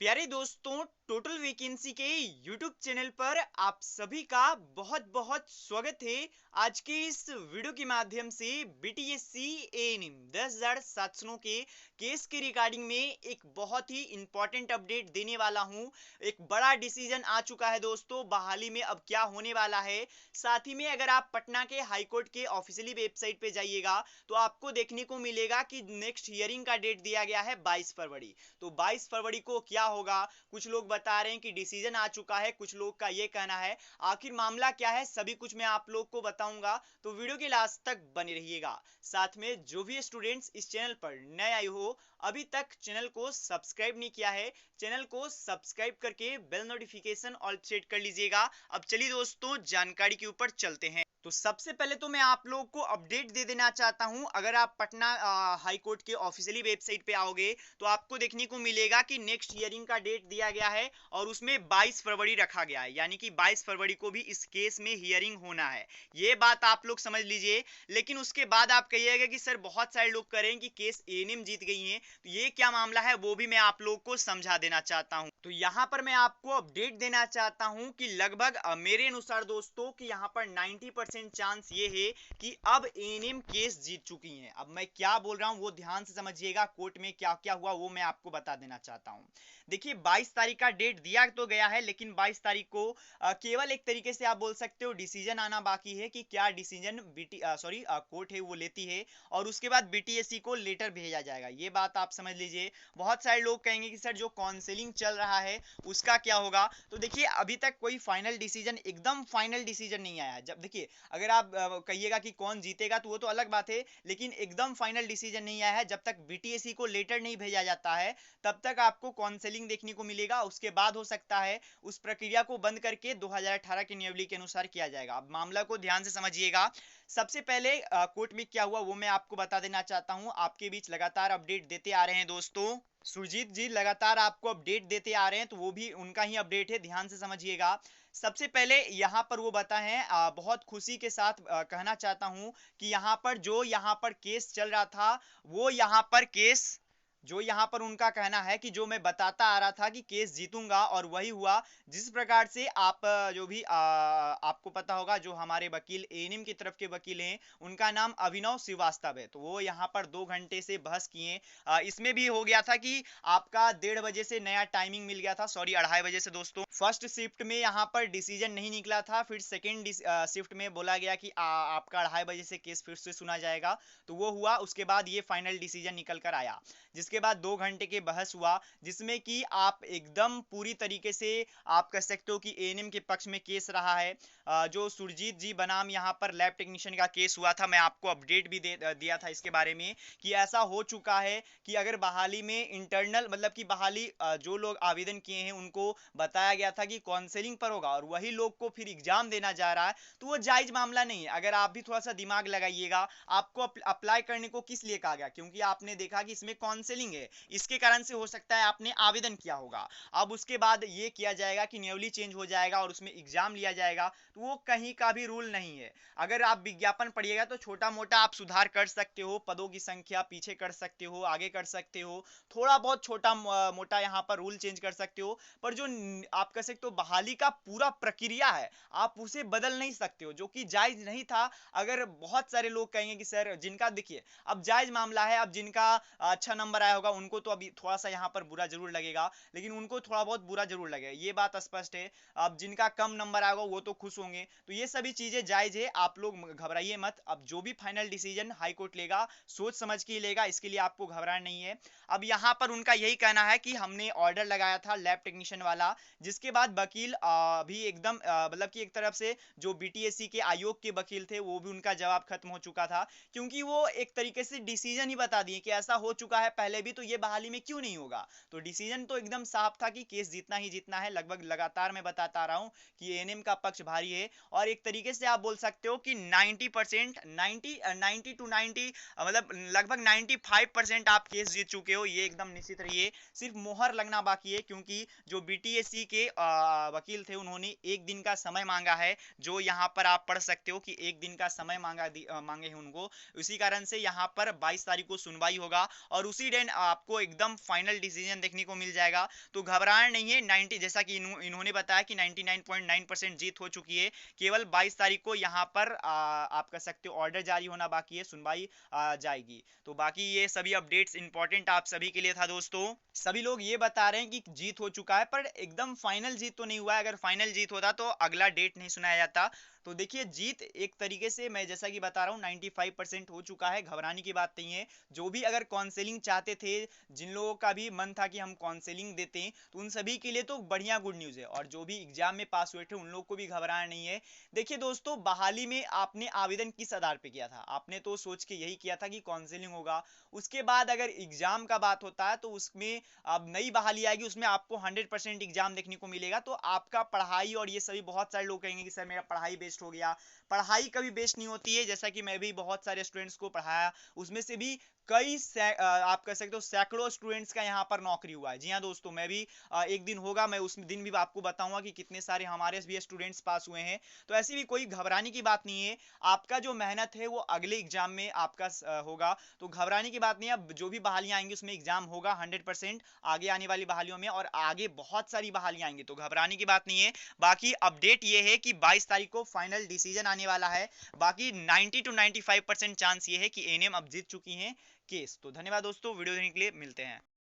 प्यारे दोस्तों, total vacancy के यूट्यूब चैनल पर आप सभी का बहुत बहुत स्वागत है। आज के इस वीडियो के माध्यम से बीटीएससी एएनएम 10,700 के केस के रिगार्डिंग में एक बहुत ही इंपॉर्टेंट अपडेट देने वाला हूं। एक बड़ा डिसीजन आ चुका है दोस्तों, बहाली में अब क्या होने वाला है। साथ ही में अगर आप पटना के हाईकोर्ट के ऑफिशियली वेबसाइट पे जाइएगा तो आपको देखने को मिलेगा कि नेक्स्ट हियरिंग का डेट दिया गया है 22 फरवरी। तो 22 फरवरी को क्या होगा, कुछ लोग बता रहे हैं कि डिसीजन आ चुका है, कुछ लोग का ये कहना है। आखिर मामला क्या है, सभी कुछ मैं आप लोग को बताऊंगा, तो वीडियो के लास्ट तक बने रहिएगा। साथ में जो भी स्टूडेंट्स इस चैनल पर नए आए हो, अभी तक चैनल को सब्सक्राइब नहीं किया है, चैनल को सब्सक्राइब करके बेल नोटिफिकेशन ऑल सेट कर लीजिएगा। अब चलिए दोस्तों, जानकारी के ऊपर चलते हैं। तो सबसे पहले तो मैं आप लोग को अपडेट दे देना चाहता हूं। अगर आप पटना हाई कोर्ट के ऑफिशियली वेबसाइट पे आओगे तो आपको देखने को मिलेगा कि नेक्स्ट हियरिंग का डेट दिया गया है और उसमें 22 फरवरी रखा गया है, यानी कि 22 फरवरी को भी इस केस में हियरिंग होना है। ये बात आप लोग समझ लीजिए। लेकिन उसके बाद आप कहिएगा कि सर बहुत सारे लोग कह रहे हैं कि केस एएनएम जीत गई है, तो ये क्या मामला है वो भी मैं आप लोग को समझा देना चाहता हूं। तो यहाँ पर मैं आपको अपडेट देना चाहता हूं कि लगभग मेरे अनुसार दोस्तों कि यहाँ पर 90% चांस ये है कि अब एएनएम केस जीत चुकी हैं। अब मैं क्या बोल रहा हूं वो ध्यान से समझिएगा, कोर्ट में क्या क्या हुआ वो मैं आपको बता देना चाहता हूं। देखिए, 22 तारीख का डेट दिया तो गया है, लेकिन 22 तारीख को केवल एक तरीके से आप बोल सकते हो डिसीजन आना बाकी है कि क्या डिसीजन कोर्ट है वो लेती है और उसके बाद बीटीएससी को लेटर भेजा जाएगा। ये बात आप समझ लीजिए। बहुत सारे लोग कहेंगे कि सर जो काउंसलिंग चल रहा है उसका क्या होगा। तो देखिए, अभी तक कोई फाइनल डिसीजन, एकदम फाइनल डिसीजन नहीं आया है। जब देखिए, अगर आप कहिएगा कि कौन जीतेगा तो वो तो अलग बात है, लेकिन एकदम फाइनल डिसीजन नहीं आया है। जब तक बीटीएससी को लेटर नहीं भेजा जाता है तब तक आपको काउंसलिंग देखने को मिलेगा। उसके बाद हो सकता है उस प्रक्रिया को बंद करके 2018 के नियमावली के अनुसार किया जाएगा। अब मामला को ध्यान से समझिएगा। सबसे पहले कोर्ट में क्या हुआ वो मैं आपको बता देना चाहता हूं। आपके बीच लगातार अपडेट देते आ रहे हैं दोस्तों, सुरजीत जी लगातार आपको अपडेट देते आ रहे हैं, तो वो भी उनका ही अपडेट है, ध्यान से समझिएगा। सबसे पहले यहाँ पर वो बताएं, बहुत खुशी के साथ कहना चाहता हूं कि यहाँ पर केस चल रहा था, वो यहाँ पर केस जो यहाँ पर उनका कहना है कि जो मैं बताता आ रहा था कि केस जीतूंगा और वही हुआ। जिस प्रकार से आप जो भी आपको पता होगा, जो हमारे वकील एएनएम की तरफ के वकील हैं उनका नाम अभिनव श्रीवास्तव है, तो वो यहाँ पर 2 घंटे से बहस किए। इसमें भी हो गया था कि आपका 1:30 बजे से नया टाइमिंग मिल गया था, सॉरी 2:30 बजे से दोस्तों। फर्स्ट शिफ्ट में यहाँ पर डिसीजन नहीं निकला था, फिर सेकेंड शिफ्ट में बोला गया कि आपका 2:30 बजे से केस फिर से सुना जाएगा, तो वो हुआ। उसके बाद ये फाइनल डिसीजन निकल कर आया, जिसके बाद 2 घंटे के बहस हुआ, जिसमें कि आप एकदम पूरी तरीके से आप कह सकते हो कि एएनएम के पक्ष में केस रहा है। जो सुरजीत जी बनाम यहाँ पर लैब टेक्नीशियन का केस हुआ था, मैं आपको अपडेट भी दिया था इसके बारे में कि ऐसा हो चुका है कि अगर बहाली में इंटरनल मतलब कि बहाली जो लोग आवेदन किए हैं उनको बताया गया था कि काउंसलिंग पर होगा और वही लोग को फिर एग्जाम देना जा रहा है, तो वो जायज मामला नहीं है। अगर आप भी थोड़ा सा दिमाग लगाइएगा, आपको अप्लाई करने को किस लिए कहा गया, क्योंकि आपने देखा कि इसमें काउंसलिंग है, इसके कारण से हो सकता है आपने आवेदन किया होगा। अब उसके बाद ये किया जाएगा कि नियमावली चेंज हो जाएगा और उसमें एग्जाम लिया जाएगा, तो वो कहीं का भी रूल नहीं है। अगर आप विज्ञापन पढ़िएगा तो छोटा मोटा आप सुधार कर सकते हो, पदों की संख्या पीछे कर सकते हो, आगे कर सकते हो, थोड़ा बहुत छोटा मोटा यहाँ पर रूल चेंज कर सकते हो, पर जो आप कह सकते हो बहाली का पूरा प्रक्रिया है आप उसे बदल नहीं सकते हो, जो कि जायज नहीं था। अगर बहुत सारे लोग कहेंगे कि सर जिनका देखिए अब जायज मामला है, अब जिनका अच्छा नंबर आया होगा उनको तो अभी थोड़ा सा यहाँ पर बुरा जरूर लगेगा, लेकिन उनको थोड़ा बहुत बुरा जरूर लगेगा, ये बात स्पष्ट है। अब जिनका कम नंबर आएगा वो तो खुश होंगे, तो ये सभी चीजें जायज है, आप लोग घबराइए मत। अब जो भी फाइनल डिसीजन हाई कोर्ट लेगा सोच समझ के ही लेगा, इसके लिए आपको घबराना नहीं है। अब यहाँ पर उनका यही कहना है कि हमने ऑर्डर लगाया था लैब टेक्नीशियन वाला, जिसके बाद वकील भी एकदम मतलब कि एक तरफ से जो बीटीएससी के आयोग के वकील थे वो भी उनका जवाब खत्म हो चुका था, क्योंकि वो एक तरीके से डिसीजन ही बता दिए कि ऐसा हो चुका है पहले भी, तो ये बहाली में क्यों नहीं होगा। तो डिसीजन तो एकदम साफ था कि केस जीतना ही जीतना है। लगभग लगातार मैं बताता रहा हूं कि एएनएम का पक्ष भारी है और एक तरीके से आप बोल सकते हो कि 90% 90 टू 90 मतलब लगभग 95% आप केस जीत चुके हो, ये एकदम निश्चित रहिए। सिर्फ मोहर लगना बाकी है, क्योंकि जो बीटीएससी के वकील थे उन्होंने एक दिन का समय मांगा है, जो यहाँ पर आप पढ़ सकते हो कि एक दिन का समय मांगे हैं उनको। उसी कारण से यहाँ पर 22 तारीख को सुनवाई होगा और उसी डिसीजन आपको एकदम फाइनल डिसीजन देखने को मिल जाएगा। तो घबराना नहीं है। 90 जैसा कि इन्होंने बताया कि 99.9% जीत हो चुकी है। केवल 22 तारीख को यहाँ पर आप कह सकते हो ऑर्डर जारी होना बाकी है, सुनवाई जाएगी। तो बाकी ये सभी अपडेट्स इंपॉर्टेंट आप सभी के लिए था दोस्तों। सभी लोग ये बता रहे हैं कि जीत हो चुका है, पर एकदम फाइनल जीत तो नहीं हुआ है। अगर फाइनल जीत होता तो अगला डेट नहीं सुनाया जाता। तो देखिए जीत एक तरीके से मैं जैसा कि बता रहा हूँ 95% हो चुका है, घबराने की बात नहीं है। जो भी अगर काउंसलिंग चाहते थे, जिन लोगों का भी मन था कि हम काउंसलिंग देते हैं, तो उन सभी के लिए तो बढ़िया गुड न्यूज़ है। और जो भी एग्जाम में पास हुए थे उन लोग को भी घबराना नहीं है। देखिए दोस्तों, बहाली में आपने आवेदन किस आधार पे किया था? आपने तो सोच के यही किया था कि काउंसलिंग होगा, उसके बाद अगर एग्जाम का बात होता है तो उसमें अब नई बहाली आएगी, उसमें आपको 100% एग्जाम देखने को मिलेगा। तो आपका पढ़ाई और ये सभी, बहुत सारे लोग कहेंगे कि सर मेरा पढ़ाई बेस्ट हो गया। पढ़ाई कभी बेस्ट नहीं होती है। जैसा कि मैं भी बहुत सारे स्टूडेंट्स को पढ़ाया, उसमें से भी कई आप कह सकते हो सैकड़ों स्टूडेंट्स का यहाँ पर नौकरी हुआ है। जी हाँ दोस्तों, मैं भी एक दिन होगा, मैं उस दिन भी आपको बताऊंगा कि कितने सारे हमारे भी स्टूडेंट्स पास हुए हैं। तो ऐसी भी कोई घबराने की बात नहीं है। आपका जो मेहनत है वो अगले एग्जाम में आपका होगा। तो घबराने की बात नहीं है। अब जो भी बहालियां आएंगी उसमें एग्जाम होगा 100% आगे आने वाली बहालियों में, और आगे बहुत सारी बहालियां आएंगी, तो घबराने की बात नहीं है। बाकी अपडेट ये है कि 22 तारीख को फाइनल डिसीजन आने वाला है। बाकी 90 to 95% चांस ये है कि एएनएम अब जीत चुकी हैं केस। तो धन्यवाद दोस्तों, वीडियो देखने के लिए, मिलते हैं।